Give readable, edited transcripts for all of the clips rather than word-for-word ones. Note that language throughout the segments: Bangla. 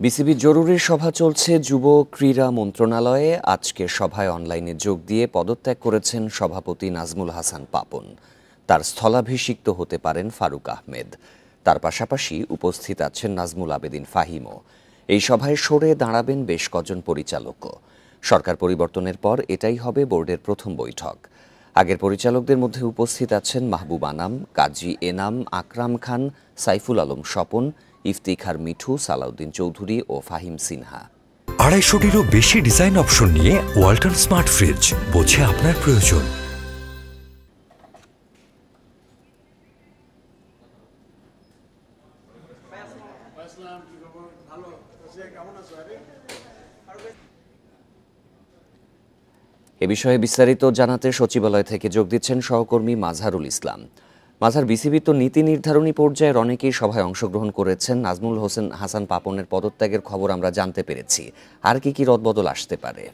বিসিবির জরুরি সভা চলছে যুব ক্রীড়া মন্ত্রণালয়ে। আজকের সভায় অনলাইনে যোগ দিয়ে পদত্যাগ করেছেন সভাপতি নাজমুল হাসান পাপন। তার স্থলাভিষিক্ত হতে পারেন ফারুক আহমেদ। তার পাশাপাশি উপস্থিত আছেন নাজমুল আবেদিন ফাহিমও। এই সভায় সরে দাঁড়াবেন বেশ কজন পরিচালকও। সরকার পরিবর্তনের পর এটাই হবে বোর্ডের প্রথম বৈঠক। আগের পরিচালকদের মধ্যে উপস্থিত আছেন মাহবুব আনাম, কাজী এনাম, আকরাম খান, সাইফুল আলম স্বপন, ইফতিখার মিঠু, সালাউদ্দিন চৌধুরী ও ফাহিম সিনহা। 250-টিরও বেশি ডিজাইন অপশন নিয়ে ওয়ালটন স্মার্ট ফ্রিজ, বোঝে আপনার প্রয়োজন। এ বিষয়ে বিস্তারিত জানাতে সচিবালয় থেকে যোগ দিচ্ছেন সহকর্মী মাজহারুল ইসলাম। মাজহার, বিসিবি তো নীতি নির্ধারণী পর্যায়ের অনেকেই সভায় অংশগ্রহণ করেছেন। নাজমুল হাসান পাপনের পদত্যাগের খবর আমরা জানতে পেরেছি। আর কি রদবদল আসতে পারে?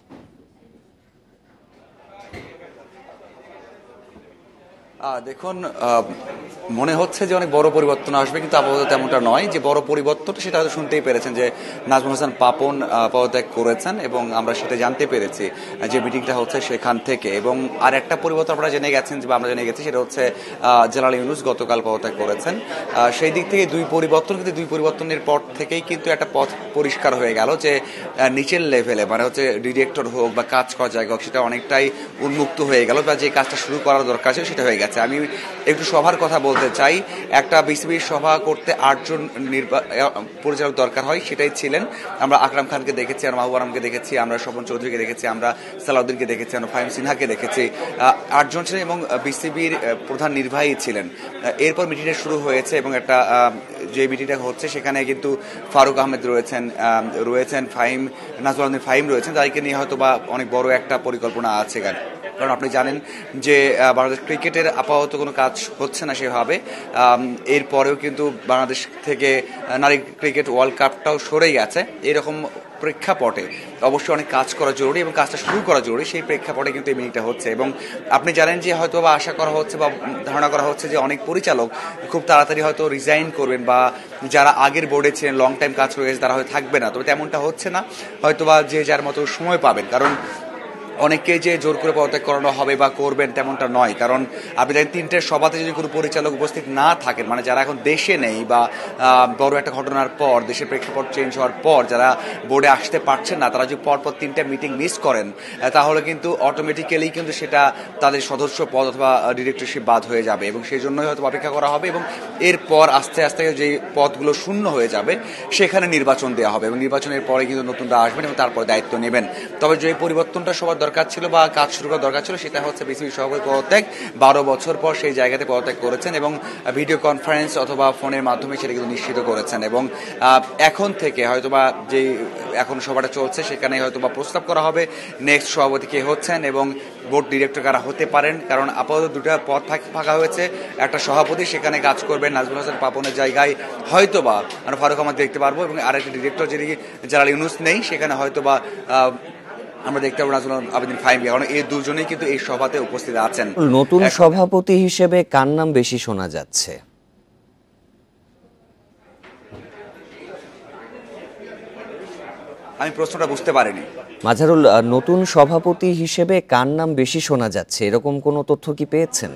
দেখুন, মনে হচ্ছে যে অনেক বড় পরিবর্তন আসবে, কিন্তু আপাতত তেমনটা নয়। যে বড় পরিবর্তন সেটা হয়তো শুনতেই পেরেছেন যে নাজমুল হাসান পাপন পদত্যাগ করেছেন, এবং আমরা সেটা জানতে পেরেছি যে মিটিংটা হচ্ছে সেখান থেকে। এবং আর একটা পরিবর্তন আমরা জেনে গেছি, সেটা হচ্ছে জালাল ইউনুস গতকাল পদত্যাগ করেছেন। সেই দিক থেকে দুই পরিবর্তনের পর থেকেই কিন্তু একটা পথ পরিষ্কার হয়ে গেল যে নিচের লেভেলে, মানে হচ্ছে ডিরেক্টর হোক বা কাজ করার জায়গা হোক, সেটা অনেকটাই উন্মুক্ত হয়ে গেল, বা যে কাজটা শুরু করার দরকার ছিল সেটা হয়ে গেছে। আমি একটু সভার কথা বলতে চাই। একটা বিসিবির সভা করতে 8 জন পরিচালক দরকার হয়, সেটাই ছিলেন। আমরা আকরাম খানকে দেখেছি, আমরা মাহবুব আনামকে দেখেছি, আমরা স্বপন চৌধুরীকে দেখেছি, আমরা সালাউদ্দিনকে দেখেছি, আমরা ফাহিম সিনহাকে দেখেছি। 8 জন ছিলেন এবং বিসিবির প্রধান নির্বাহী ছিলেন। এরপর মিটিংটা শুরু হয়েছে, এবং একটা যে মিটিংটা হচ্ছে সেখানে কিন্তু ফারুক আহমেদ রয়েছেন নাজমুল আবেদিন ফাহিম রয়েছেন। তাদেরকে নিয়ে হয়তো বা অনেক বড় একটা পরিকল্পনা আছে। কারণ আপনি জানেন যে বাংলাদেশ ক্রিকেটের আপাতত কোনো কাজ হচ্ছে না সেভাবে। এরপরেও কিন্তু বাংলাদেশ থেকে নারী ক্রিকেট ওয়ার্ল্ড কাপটাও সরে গেছে। এরকম প্রেক্ষাপটে অবশ্যই অনেক কাজ করা জরুরি, এবং কাজটা শুরু করা জরুরি। সেই প্রেক্ষাপটে কিন্তু এই মিটিংটা হচ্ছে, এবং আপনি জানেন যে হয়তো বা আশা করা হচ্ছে বা ধারণা করা হচ্ছে যে অনেক পরিচালক খুব তাড়াতাড়ি হয়তো রিজাইন করবেন, বা যারা আগের বোর্ডে ছিলেন, লং টাইম কাজ করে গেছে, তারা হয়তো থাকবে না। তবে তেমনটা হচ্ছে না, হয়তো বা যে যার মতো সময় পাবেন। কারণ অনেককে যে জোর করে পদত্যাগ করানো হবে বা করবেন তেমনটা নয়। কারণ আপনি দেখেন 3টে সভাতে যদি কোনো পরিচালক উপস্থিত না থাকেন, মানে যারা এখন দেশে নেই, বা বড় একটা ঘটনার পর দেশের প্রেক্ষাপট চেঞ্জ হওয়ার পর যারা বোর্ডে আসতে পারছেন না, তারা যদি পরপর 3টা মিটিং মিস করেন, তাহলে কিন্তু অটোমেটিক্যালি কিন্তু সেটা তাদের সদস্য পদ অথবা ডিরেক্টরশিপ বাদ হয়ে যাবে। এবং সেই জন্যই হয়তো অপেক্ষা করা হবে, এবং এরপর আস্তে আস্তে যে পদগুলো শূন্য হয়ে যাবে সেখানে নির্বাচন দেওয়া হবে, এবং নির্বাচনের পরে কিন্তু নতুনরা আসবেন এবং তারপরে দায়িত্ব নেবেন। তবে যে পরিবর্তনটা সবার দরকার ছিল বা কাজ শুরু করার দরকার ছিল, সেটা হচ্ছে বিসিবি সভাপতি পদত্যাগ। 12 বছর পর সেই জায়গাতে পদত্যাগ করেছেন, এবং ভিডিও কনফারেন্স অথবা ফোনের মাধ্যমে সেটা কিন্তু নিশ্চিত করেছেন। এবং এখন থেকে হয়তোবা যে এখন সভাটা চলছে সেখানে হয়তোবা প্রস্তাব করা হবে নেক্সট সভাপতি কে হচ্ছেন এবং বোর্ড ডিরেক্টর কারা হতে পারেন। কারণ আপাতত 2টা পদ ফাঁকা হয়েছে। একটা সভাপতি সেখানে কাজ করবেন নাজমুল হাসান পাপনের জায়গায়, হয়তোবা আমরা ফারুক আহমেদ দেখতে পারবো, এবং আরেকটা ডিরেক্টর যিনি জালাল ইউনুস নেই, সেখানে হয়তোবা আমরা দেখতে পাবো নাজমুল আবেদিন ফাহিম। কারণ এই দুজনেই কিন্তু এই সভাতে উপস্থিত আছেন। নতুন সভাপতি হিসেবে কার নাম বেশি শোনা যাচ্ছে? আমি প্রশ্নটা বুঝতে পারিনি। মাজহারুল, নতুন সভাপতি হিসেবে কার নাম বেশি শোনা যাচ্ছে, এরকম কোনো তথ্য কি পেয়েছেন?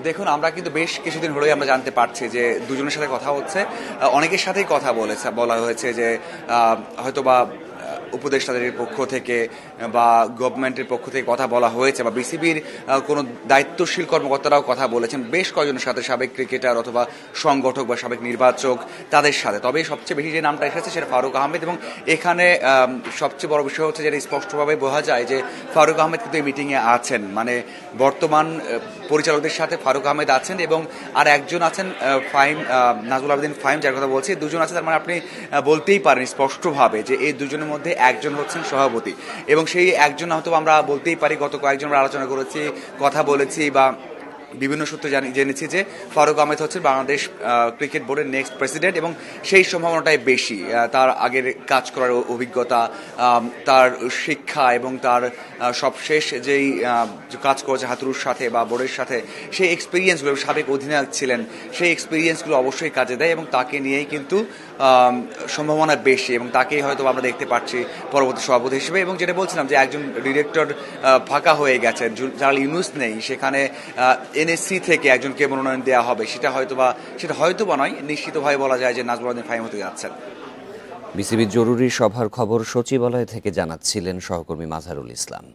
দেখুন, আমরা কিন্তু বেশ কিছুদিন হলেই আমরা জানতে পারছি যে দুজনের সাথে কথা হচ্ছে। অনেকের সাথেই কথা বলা হয়েছে যে হয়তোবা উপদেষ্টাদের পক্ষ থেকে বা গভর্নমেন্টের পক্ষ থেকে কথা বলা হয়েছে, বা বিসিবির কোনো দায়িত্বশীল কর্মকর্তারাও কথা বলেছেন বেশ কয়েকজনের সাথে, সাবেক ক্রিকেটার অথবা সংগঠক বা সাবেক নির্বাচক, তাদের সাথে। তবে সবচেয়ে বেশি যে নামটা এসেছে সেটা ফারুক আহমেদ, এবং এখানে সবচেয়ে বড় বিষয় হচ্ছে যেটা স্পষ্টভাবে বোঝা যায় যে ফারুক আহমেদ কিন্তু এই মিটিংয়ে আছেন। মানে বর্তমান পরিচালকদের সাথে ফারুক আহমেদ আছেন, এবং আর একজন আছেন নাজমুল আবেদিন ফাহিম, যার কথা বলছি। 2জন আছে, তার মানে আপনি বলতেই পারেন স্পষ্টভাবে যে এই দুজনের মধ্যে একজন হচ্ছেন সভাপতি, এবং সেই একজন হয়তো আমরা বলতেই পারি গত কয়েকজন আমরা আলোচনা করেছি, কথা বলেছি, বা বিভিন্ন সূত্রে জেনেছি যে ফারুক আহমেদ হচ্ছে বাংলাদেশ ক্রিকেট বোর্ডের নেক্সট প্রেসিডেন্ট এবং সেই সম্ভাবনাটাই বেশি। তার আগের কাজ করার অভিজ্ঞতা, তার শিক্ষা এবং তার সবশেষ যেই কাজ করেছে হাতুরুর সাথে বা বোর্ডের সাথে, সেই এক্সপিরিয়েন্সগুলো, সাবেক অধিনায়ক ছিলেন, সেই এক্সপিরিয়েন্সগুলো অবশ্যই কাজে দেয় এবং তাকে নিয়েই কিন্তু সম্ভাবনা বেশি এবং তাকেই হয়তো আমরা দেখতে পাচ্ছি পরবর্তী সভাপতি হিসেবে। এবং যেটা বলছিলাম যে একজন ডিরেক্টর ফাঁকা হয়ে গেছে, জালাল ইউনুস নেই, সেখানে এনএসসি থেকে একজনকে মনোনয়ন দেওয়া হবে, সেটা হয়তোবা নয়, নিশ্চিতভাবে বলা যায় যে নাজমুল উদ্দিন ফাহিম হতে যাচ্ছেন। বিসিবির জরুরি সভার খবর সচিবালয় থেকে জানাচ্ছিলেন সহকর্মী মাজহারুল ইসলাম।